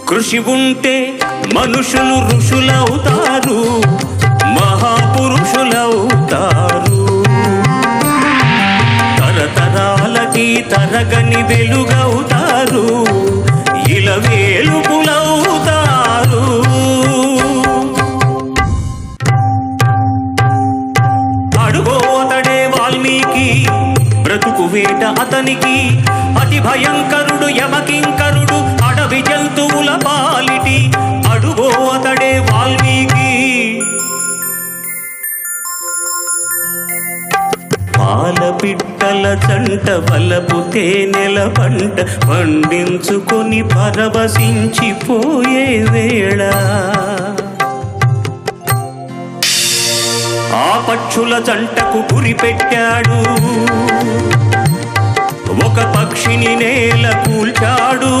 కృషి ఉంటే మనుషులు ఋషులవుతారు, మహాపురుషులవుతారు. తరతరాలకి తరగని వెలుగవుతారు, ఇలవేలుపులవుతారు. అడుగో అతడే వాల్మీకి, బ్రతుకు వేట అతనికి, అతి భయంకరుడు యమకింకరుడు, అడవి జంతువుల పాలిటి. అడుగో అతడే వాల్మీకి. పాల పిట్టల చంట వలపు తేనెల పంట పండించుకొని పరవశించిపోయే వేళ, ఆ పక్షుల జంటకు గురి పెట్టాడు, ఒక పక్షిని నేల కూల్చాడు.